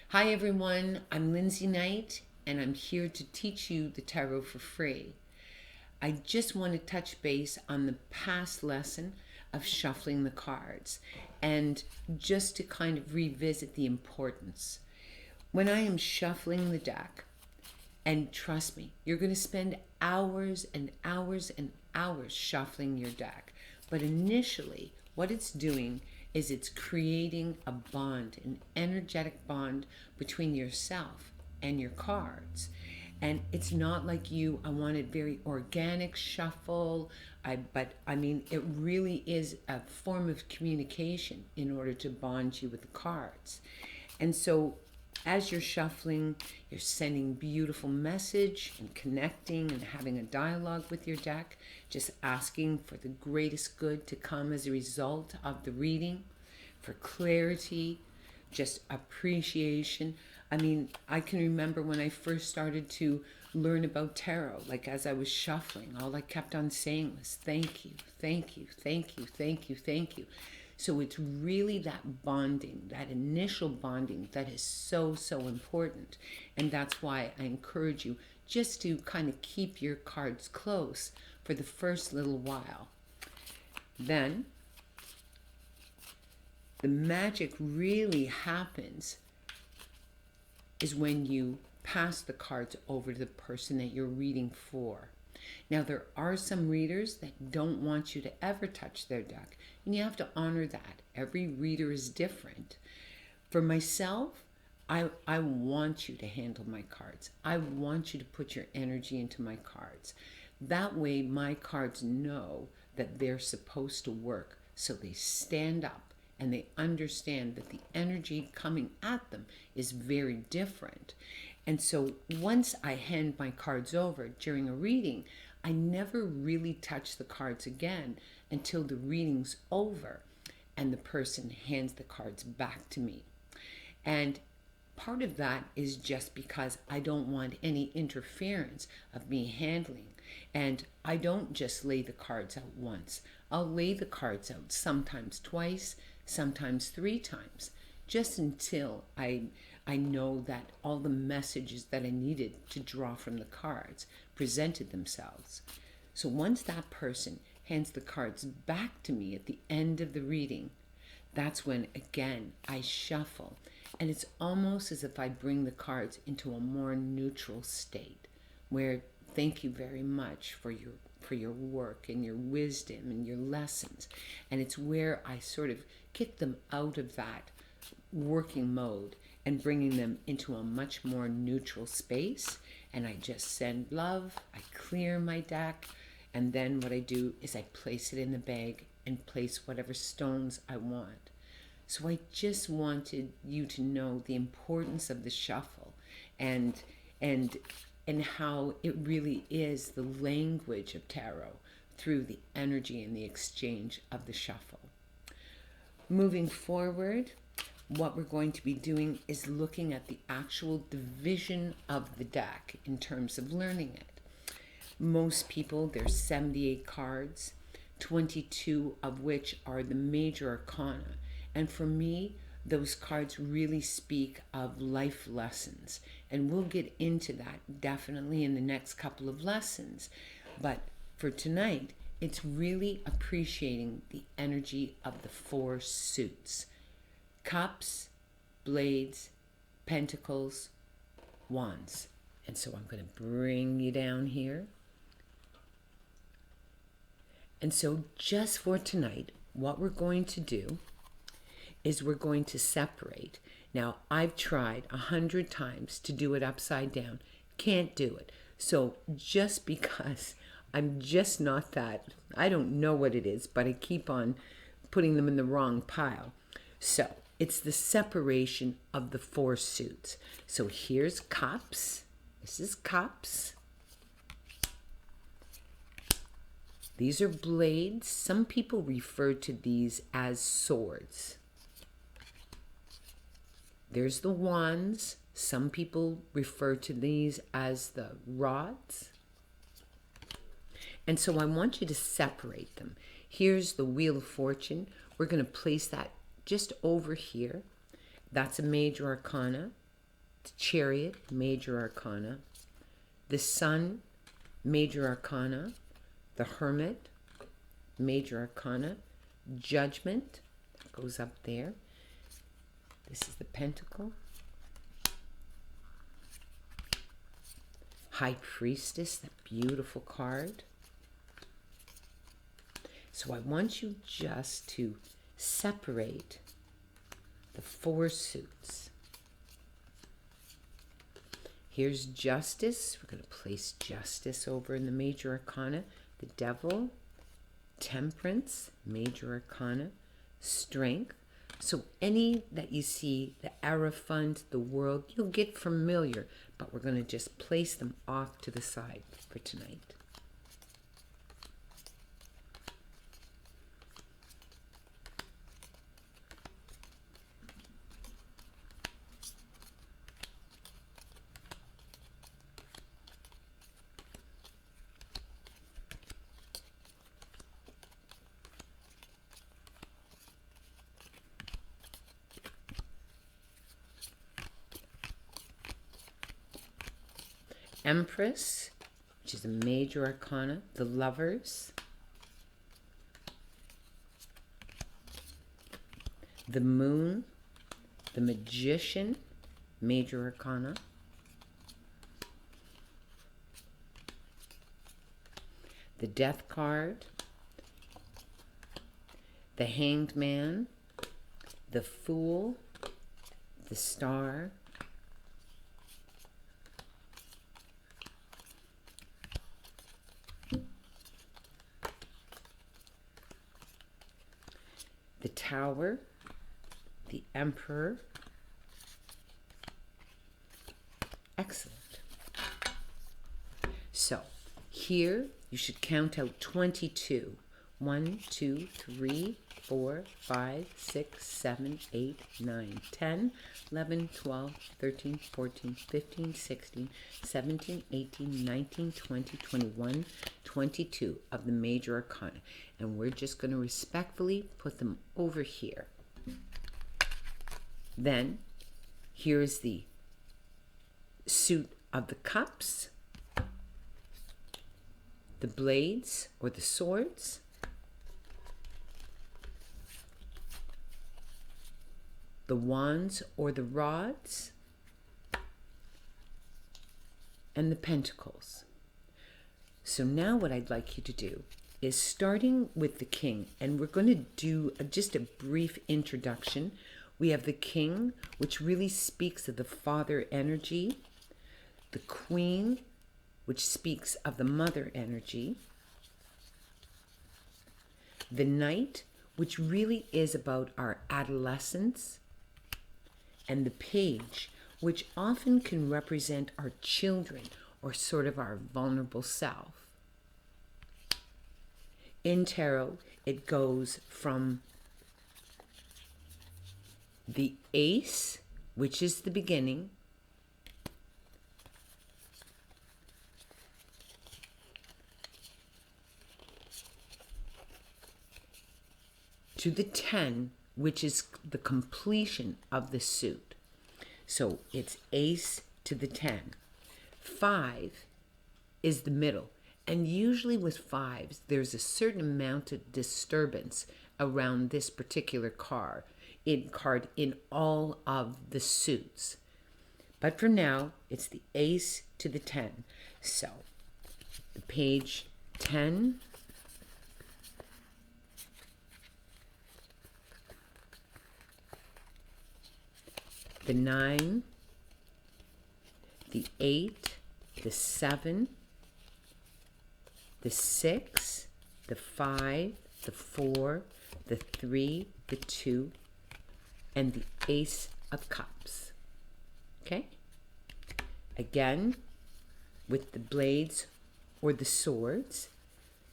Hi everyone, I'm Lindsay Knight and I'm here to teach you the tarot for free. I just want to touch base on the past lesson of shuffling the cards and just to kind of revisit the importance. When I am shuffling the deck, and trust me, you're going to spend hours and hours and hours shuffling your deck. But initially, what it's doing is it's creating a bond, an energetic bond between yourself and your cards. And it's not like I want it very organic shuffle. But I mean, it really is a form of communication in order to bond you with the cards. And so as you're shuffling, you're sending beautiful message and connecting and having a dialogue with your deck, just asking for the greatest good to come as a result of the reading, for clarity, just appreciation. I mean, I can remember when I first started to learn about tarot, like as I was shuffling, all I kept on saying was, thank you, thank you, thank you, thank you, thank you. So it's really that bonding, that initial bonding that is so, so important. And that's why I encourage you just to kind of keep your cards close for the first little while. Then the magic really happens is when you pass the cards over to the person that you're reading for. Now, there are some readers that don't want you to ever touch their deck, and you have to honor that. Every reader is different. For myself, I want you to handle my cards. I want you to put your energy into my cards. That way, my cards know that they're supposed to work, so they stand up and they understand that the energy coming at them is very different. And so once I hand my cards over during a reading, I never really touch the cards again until the reading's over and the person hands the cards back to me. And part of that is just because I don't want any interference of me handling. And I don't just lay the cards out once. I'll lay the cards out sometimes twice, sometimes 3 times, just until I know that all the messages that I needed to draw from the cards presented themselves. So once that person hands the cards back to me at the end of the reading, that's when, again, I shuffle. And it's almost as if I bring the cards into a more neutral state where thank you very much for your work and your wisdom and your lessons. And it's where I sort of kick them out of that working mode and bringing them into a much more neutral space. And I just send love, I clear my deck, and then what I do is I place it in the bag and place whatever stones I want. So I just wanted you to know the importance of the shuffle and how it really is the language of tarot through the energy and the exchange of the shuffle. Moving forward, what we're going to be doing is looking at the actual division of the deck in terms of learning it. Most people, there's 78 cards, 22 of which are the major arcana. And for me, those cards really speak of life lessons. And we'll get into that definitely in the next couple of lessons. But for tonight, it's really appreciating the energy of the 4 suits. Cups, blades, pentacles, wands. And so I'm going to bring you down here. And so just for tonight, what we're going to do is we're going to separate. Now, I've tried 100 times to do it upside down. Can't do it. So just because I'm just not that, I don't know what it is, but I keep on putting them in the wrong pile. So it's the separation of the 4 suits. So here's cups. This is cups. These are blades. Some people refer to these as swords. There's the wands. Some people refer to these as the rods. And so I want you to separate them. Here's the Wheel of Fortune. We're going to place that just over here. That's a major arcana. the Chariot, Major Arcana, the Sun, Major Arcana, the Hermit, Major Arcana, Judgment, that goes up there. This is the Pentacle, High Priestess, that beautiful card. So I want you just to separate the 4 suits. Here's Justice. We're going to place Justice over in the Major Arcana. The Devil, Temperance, Major Arcana, Strength. So any that you see, the Hierophant, the World, you'll get familiar, but we're going to just place them off to the side for tonight. Empress, which is a Major Arcana, the Lovers, the Moon, the Magician, Major Arcana, the Death card, the Hanged Man, the Fool, the Star, the Tower, the Emperor. Excellent. So here you should count out 22. 1, 2, 3, 4, 5, 6, 7, 8, 9, 10, 11, 12, 13, 14, 15, 16, 17, 18, 19, 20, 21, 22 of the Major Arcana. And we're just going to respectfully put them over here. Then here's the suit of the Cups, the Blades or the Swords, the Wands or the Rods, and the Pentacles. So now what I'd like you to do is, starting with the King, and we're going to do just a brief introduction. We have the King, which really speaks of the father energy, the Queen, which speaks of the mother energy, the Knight, which really is about our adolescence, and the Page, which often can represent our children or sort of our vulnerable self. In tarot, it goes from the Ace, which is the beginning, to the 10, which is the completion of the suit. So it's Ace to the 10. 5 is the middle. And usually with 5s, there's a certain amount of disturbance around this particular card in all of the suits. But for now, it's the Ace to the 10. So the Page 10, the 9, the 8, the 7, the 6, the 5, the 4, the 3, the 2, and the Ace of Cups. Okay? Again, with the Blades or the Swords,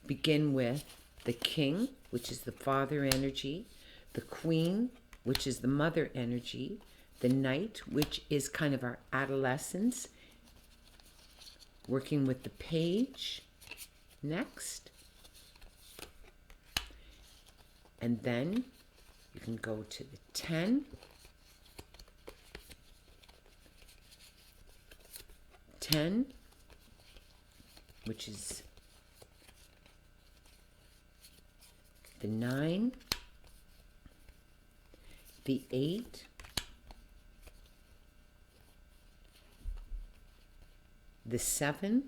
begin with the King, which is the father energy, the Queen, which is the mother energy, the Knight, which is kind of our adolescence, working with the Page next. And then you can go to the 10, 10, which is the 9, the 8, the 7,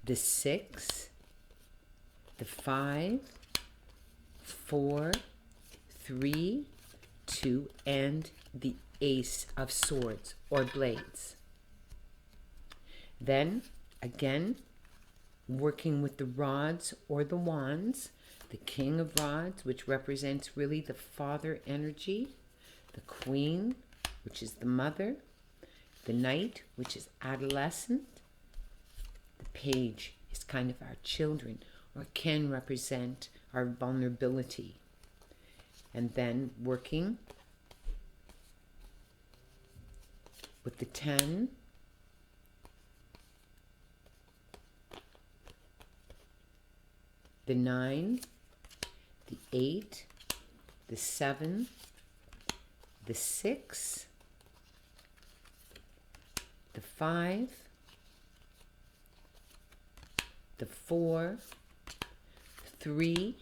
the 6, the 5, 4, 3, 2, and the Ace of Swords or Blades. Then, again, working with the rods or the wands, the King of Rods, which represents really the father energy, the Queen, which is the mother, the Knight, which is adolescent, the Page is kind of our children, or can represent our vulnerability. And then working with the 10, the 9, the 8, the 7, the 6, the 5, the 4, 3,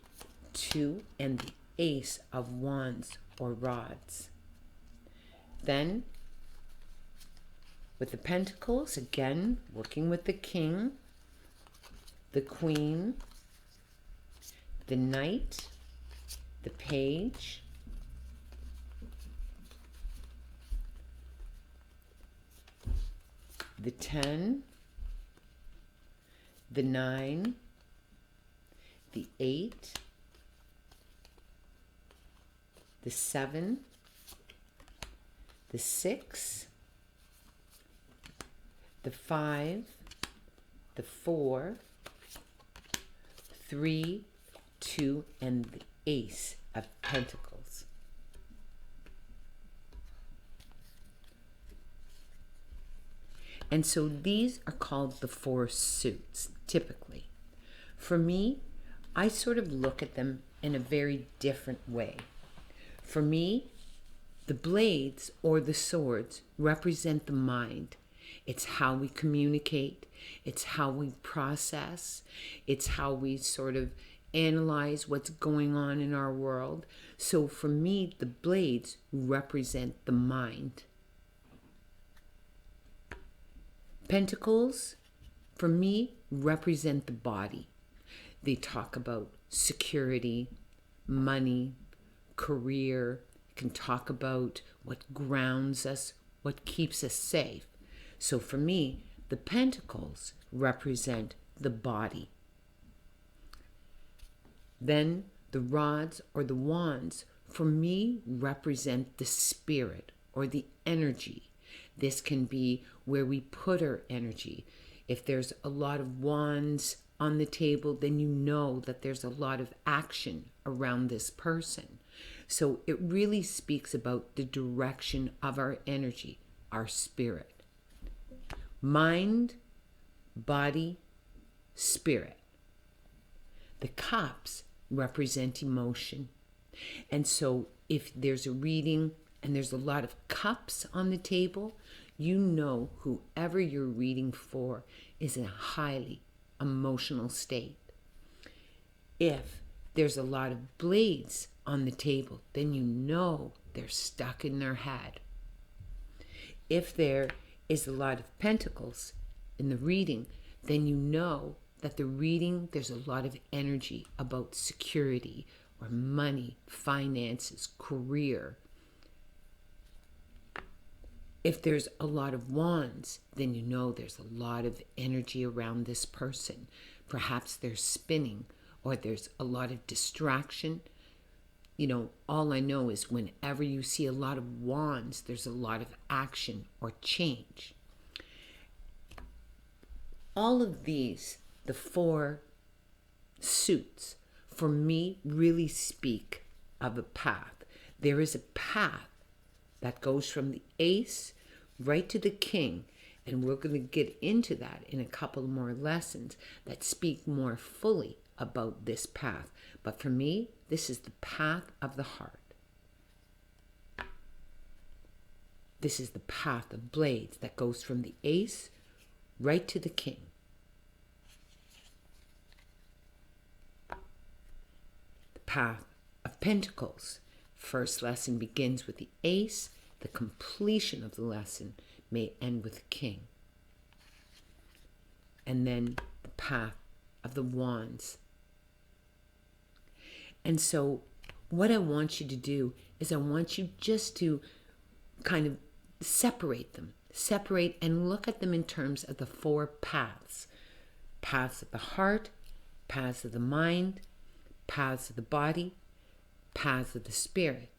2, and the Ace of Wands or Rods. Then, with the Pentacles, again, working with the King, the Queen, the Knight, the Page, the 10, the 9, the 8, the 7, the 6, the 5, the 4, 3, 2, and the Ace of Pentacles. And so these are called the 4 suits, typically. For me, I sort of look at them in a very different way. For me, the blades or the swords represent the mind. It's how we communicate. It's how we process. It's how we sort of analyze what's going on in our world. So for me, the blades represent the mind. Pentacles, for me, represent the body. They talk about security, money, career, can talk about what grounds us, what keeps us safe. So for me, the Pentacles represent the body. Then the rods or the wands, for me, represent the spirit or the energy. This can be where we put our energy. If there's a lot of wands on the table, then you know that there's a lot of action around this person. So it really speaks about the direction of our energy, our spirit. Mind, body, spirit. The cups represent emotion. And so if there's a reading and there's a lot of cups on the table, you know whoever you're reading for is in a highly emotional state. If there's a lot of blades on the table, then you know they're stuck in their head. If there is a lot of pentacles in the reading, then you know that the reading, there's a lot of energy about security or money, finances, career. If there's a lot of wands, then you know there's a lot of energy around this person. Perhaps they're spinning or there's a lot of distraction. You know, all I know is whenever you see a lot of wands, there's a lot of action or change. All of these, the 4 suits, for me, really speak of a path. There is a path that goes from the ace right to the king. And we're going to get into that in a couple more lessons that speak more fully about this path. But for me, this is the path of the heart. This is the path of blades that goes from the ace right to the king. The path of pentacles. First lesson begins with the ace. The completion of the lesson may end with the king. And then the path of the wands. And so what I want you to do is I want you just to kind of separate them. Separate and look at them in terms of the 4 paths. Paths of the heart, paths of the mind, paths of the body, paths of the spirit.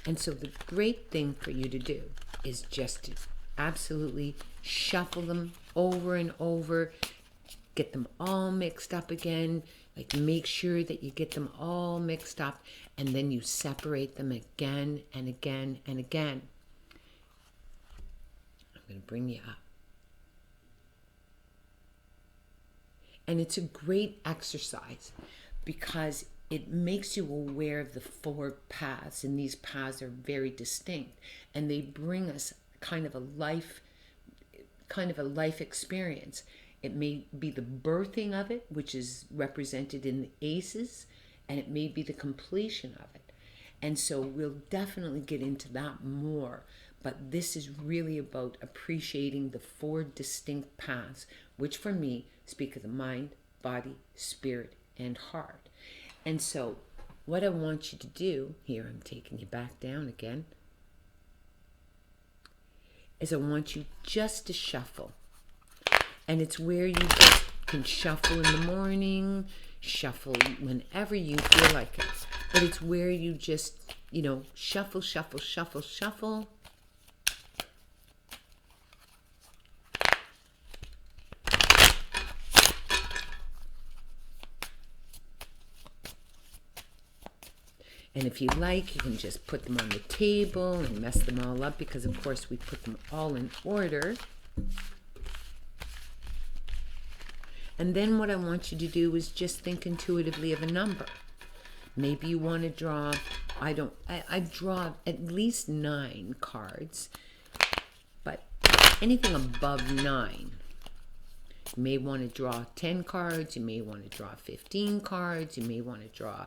And so the great thing for you to do is just to absolutely shuffle them over and over, get them all mixed up again, like make sure that you get them all mixed up, and then you separate them again and again and again. I'm going to bring you up. And it's a great exercise because it makes you aware of the 4 paths, and these paths are very distinct, and they bring us kind of a life experience. It may be the birthing of it, which is represented in the aces, and it may be the completion of it. And so we'll definitely get into that more, but this is really about appreciating the 4 distinct paths, which for me speak of the mind, body, spirit, and heart. And so what I want you to do, here I'm taking you back down again, is I want you just to shuffle. And it's where you just can shuffle in the morning, shuffle whenever you feel like it. But it's where you just, shuffle, shuffle, shuffle, shuffle. And if you like, you can just put them on the table and mess them all up because, of course, we put them all in order. And then what I want you to do is just think intuitively of a number. Maybe you want to draw, I draw at least 9 cards, but anything above 9. You may want to draw 10 cards, you may want to draw 15 cards, you may want to draw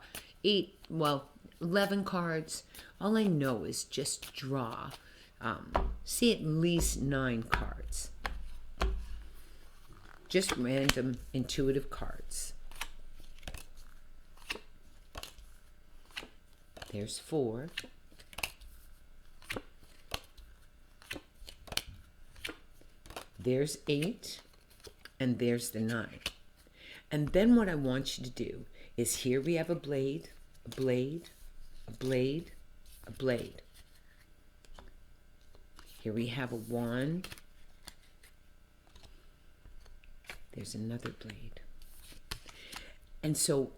11 cards. All I know is just draw, see at least 9 cards. Just random intuitive cards. There's 4. There's 8. And there's the 9. And then what I want you to do is here we have a blade, a blade, a blade, a blade. Here we have a wand. There's another blade. And so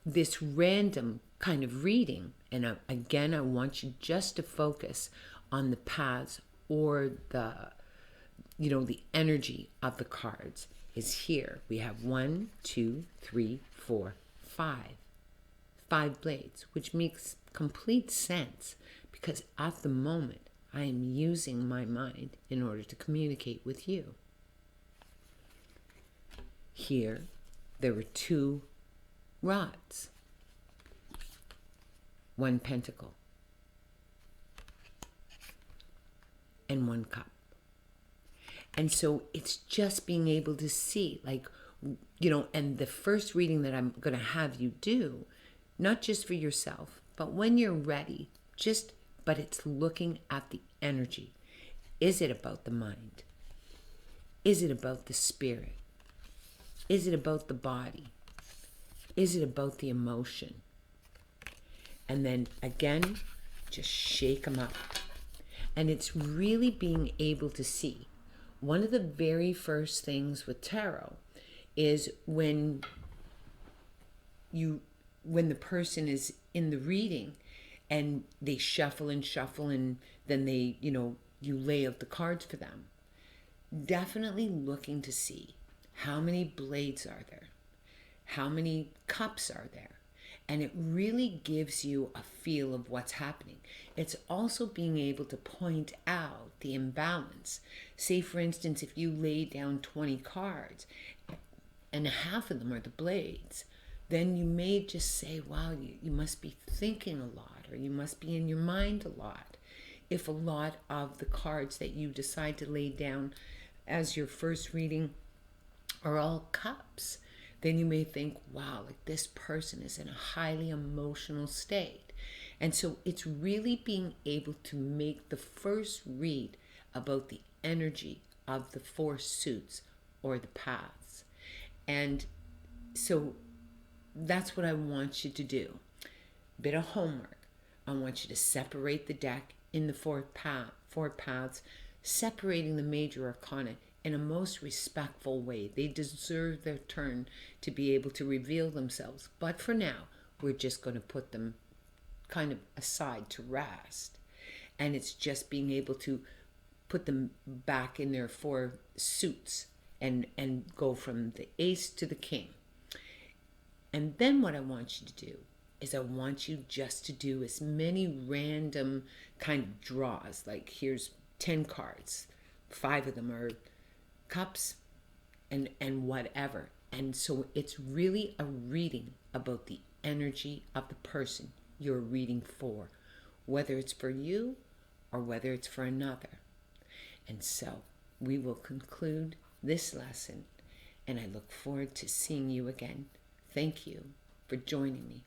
this random kind of reading, and again, I want you just to focus on the paths or the energy of the cards is here. We have 1, 2, 3, 4, 5. 5 blades, which makes complete sense because at the moment I am using my mind in order to communicate with you. Here, there were 2 rods, 1 pentacle, and 1 cup. And so it's just being able to see, and the first reading that I'm going to have you do, not just for yourself, but when you're ready, but it's looking at the energy. Is it about the mind? Is it about the spirit? Is it about the body? Is it about the emotion? And then again, just shake them up. And it's really being able to see. One of the very first things with tarot is when the person is in the reading and they shuffle and then they, you lay out the cards for them. Definitely looking to see how many blades are there? How many cups are there? And it really gives you a feel of what's happening. It's also being able to point out the imbalance. Say, for instance, if you lay down 20 cards and half of them are the blades, then you may just say, wow, you must be thinking a lot, or you must be in your mind a lot. If a lot of the cards that you decide to lay down as your first reading are all cups, then you may think, wow, like this person is in a highly emotional state. And so it's really being able to make the first read about the energy of the four suits or the paths. And so that's what I want you to do. Bit of homework. I want you to separate the deck in the four paths, separating the major arcana in a most respectful way. They deserve their turn to be able to reveal themselves. But for now, we're just going to put them kind of aside to rest. And it's just being able to put them back in their four suits and go from the ace to the king. And then what I want you to do is I want you just to do as many random kind of draws. Like here's 10 cards. 5 of them are cups and whatever. And so it's really a reading about the energy of the person you're reading for, whether it's for you or whether it's for another. And so we will conclude this lesson, and I look forward to seeing you again. Thank you for joining me.